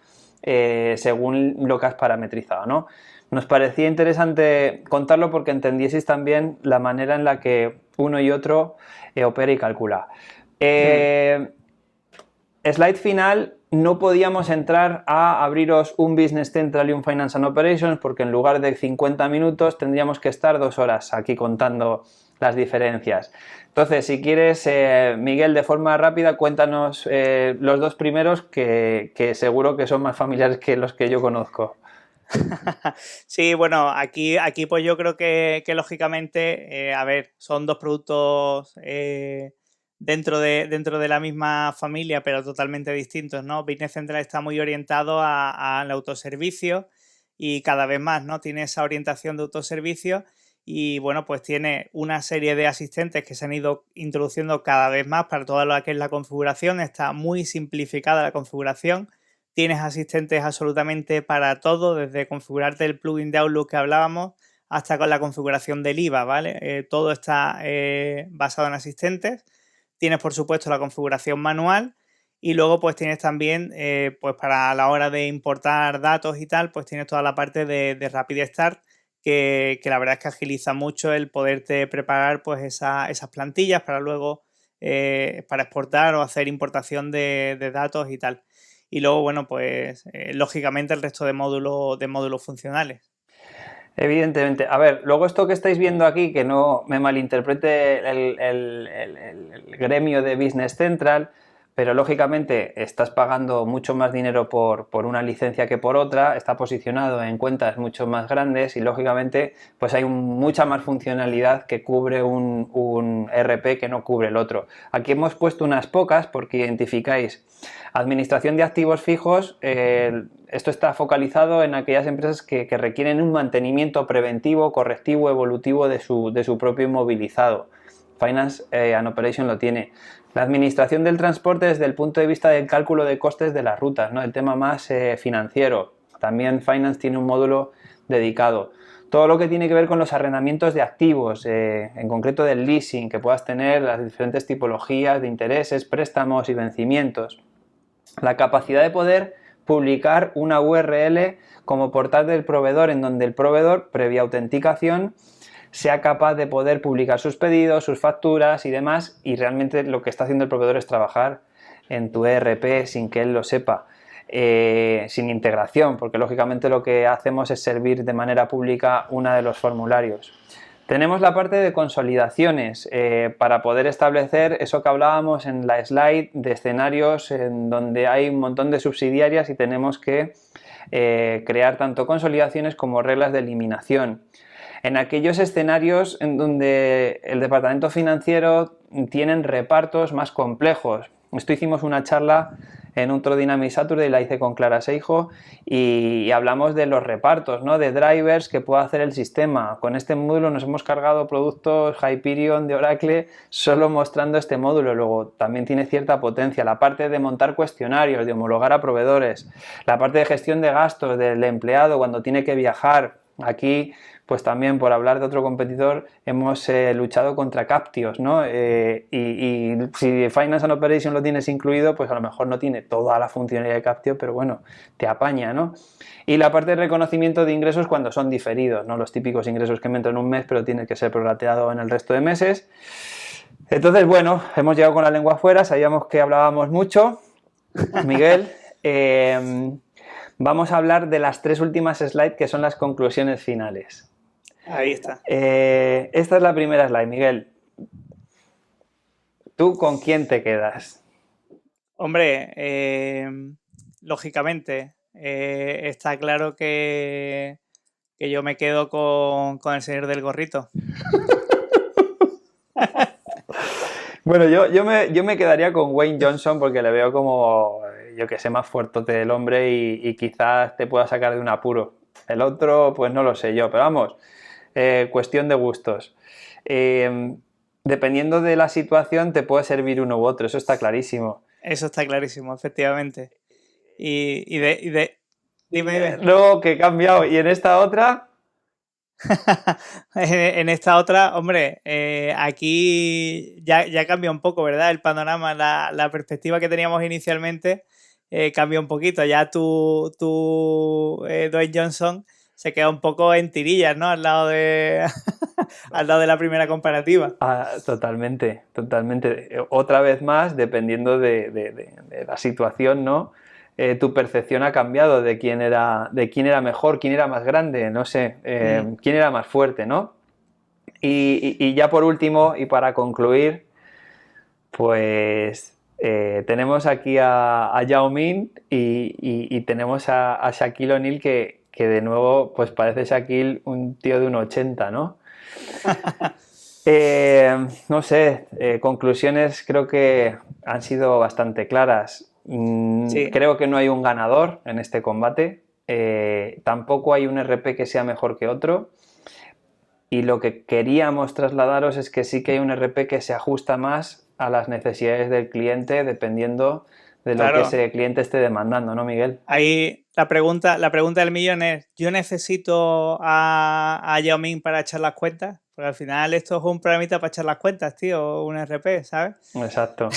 según lo que has parametrizado, ¿no? Nos parecía interesante contarlo porque entendieseis también la manera en la que uno y otro opera y calcula. Slide final. No podíamos entrar a abriros un Business Central y un Finance and Operations porque en lugar de 50 minutos tendríamos que estar 2 horas aquí contando las diferencias. Entonces, si quieres, Miguel, de forma rápida, cuéntanos los dos primeros que seguro que son más familiares que los que yo conozco. Sí, bueno, aquí pues yo creo que lógicamente, a ver, son dos productos dentro de la misma familia, pero totalmente distintos, ¿no? Business Central está muy orientado al autoservicio y cada vez más, ¿no? Tiene esa orientación de autoservicio y, bueno, pues tiene una serie de asistentes que se han ido introduciendo cada vez más para toda lo que es la configuración. Está muy simplificada la configuración. Tienes asistentes absolutamente para todo, desde configurarte el plugin de Outlook que hablábamos hasta con la configuración del IVA, ¿vale? Todo está basado en asistentes. Tienes, por supuesto, la configuración manual y luego pues tienes también, pues para la hora de importar datos y tal, pues tienes toda la parte de Rapid Start que la verdad es que agiliza mucho el poderte preparar pues esas plantillas para luego para exportar o hacer importación de datos y tal. Y luego, bueno, pues lógicamente el resto de módulos funcionales. Evidentemente. A ver, luego esto que estáis viendo aquí, que no me malinterprete el gremio de Business Central, pero lógicamente estás pagando mucho más dinero por una licencia que por otra, está posicionado en cuentas mucho más grandes y lógicamente pues hay mucha más funcionalidad que cubre un ERP que no cubre el otro. Aquí hemos puesto unas pocas porque identificáis administración de activos fijos. Esto está focalizado en aquellas empresas que requieren un mantenimiento preventivo, correctivo, evolutivo de su propio inmovilizado. Finance and Operation lo tiene. La administración del transporte desde el punto de vista del cálculo de costes de las rutas, ¿no? El tema más financiero. También Finance tiene un módulo dedicado. Todo lo que tiene que ver con los arrendamientos de activos, en concreto del leasing, que puedas tener las diferentes tipologías de intereses, préstamos y vencimientos. La capacidad de poder publicar una URL como portal del proveedor en donde el proveedor, previa autenticación, sea capaz de poder publicar sus pedidos, sus facturas y demás, y realmente lo que está haciendo el proveedor es trabajar en tu ERP sin que él lo sepa, sin integración, porque lógicamente lo que hacemos es servir de manera pública uno de los formularios. Tenemos la parte de consolidaciones para poder establecer eso que hablábamos en la slide de escenarios en donde hay un montón de subsidiarias y tenemos que crear tanto consolidaciones como reglas de eliminación. En aquellos escenarios en donde el departamento financiero tienen repartos más complejos. Esto hicimos una charla en otro Dynamic Saturday, la hice con Clara Seijo y hablamos de los repartos, ¿no? De drivers que puede hacer el sistema. Con este módulo nos hemos cargado productos Hyperion de Oracle solo mostrando este módulo. Luego también tiene cierta potencia. La parte de montar cuestionarios, de homologar a proveedores, la parte de gestión de gastos del empleado cuando tiene que viajar. Aquí, pues también por hablar de otro competidor, hemos luchado contra Captios, ¿no? Y si Finance and Operation lo tienes incluido, pues a lo mejor no tiene toda la funcionalidad de Captio, pero bueno, te apaña, ¿no? Y la parte de reconocimiento de ingresos cuando son diferidos, ¿no? Los típicos ingresos que me entran en un mes, pero tiene que ser prorrateado en el resto de meses. Entonces, bueno, hemos llegado con la lengua afuera, sabíamos que hablábamos mucho. Miguel, vamos a hablar de las 3 últimas slides que son las conclusiones finales. Ahí está. Esta es la primera slide, Miguel. ¿Tú con quién te quedas? Hombre, lógicamente, está claro que yo me quedo con el señor del gorrito. Bueno, yo me quedaría con Wayne Johnson porque le veo como, yo que sé, más fuertote del hombre y quizás te pueda sacar de un apuro. El otro, pues no lo sé yo, pero vamos, cuestión de gustos. Dependiendo de la situación te puede servir uno u otro, eso está clarísimo. Eso está clarísimo, efectivamente. Dime. No, que he cambiado. ¿Y en esta otra? En esta otra, hombre, aquí ya cambia un poco, ¿verdad? El panorama, la perspectiva que teníamos inicialmente cambia un poquito. Ya Dwayne Johnson se queda un poco en tirillas, ¿no? Al lado de la primera comparativa. Totalmente. Otra vez más, dependiendo de la situación, ¿no? Tu percepción ha cambiado de quién era mejor, quién era más grande, no sé, quién era más fuerte, ¿no? Y ya por último, y para concluir, pues tenemos aquí a Yao Ming y tenemos a Shaquille O'Neal que de nuevo pues parece Shaquille un tío de 1,80, ¿no? No sé, conclusiones creo que han sido bastante claras. Sí. Creo que no hay un ganador en este combate, tampoco hay un RP que sea mejor que otro, y lo que queríamos trasladaros es que sí que hay un RP que se ajusta más a las necesidades del cliente dependiendo de lo que ese cliente esté demandando, ¿no, Miguel? Ahí la pregunta del millón es, ¿yo necesito a Yao Ming para echar las cuentas? Porque al final esto es un programita para echar las cuentas, tío, un RP, ¿sabes? Exacto.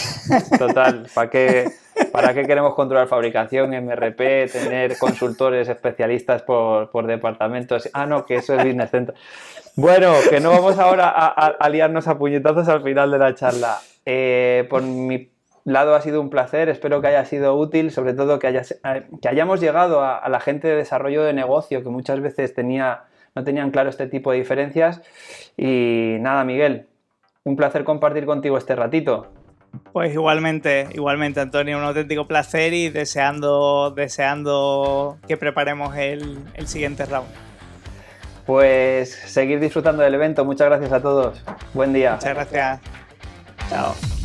Total, ¿para qué queremos controlar fabricación, MRP, tener consultores especialistas por departamentos? No, que eso es Business Central. Bueno, que no vamos ahora a liarnos a puñetazos al final de la charla. Por mi lado ha sido un placer, espero que haya sido útil, sobre todo que hayamos llegado a la gente de desarrollo de negocio que muchas veces no tenían claro este tipo de diferencias. Y nada, Miguel, un placer compartir contigo este ratito. Pues igualmente, Antonio, un auténtico placer y deseando que preparemos el siguiente round. Pues seguir disfrutando del evento. Muchas gracias a todos. Buen día. Muchas gracias. Chao.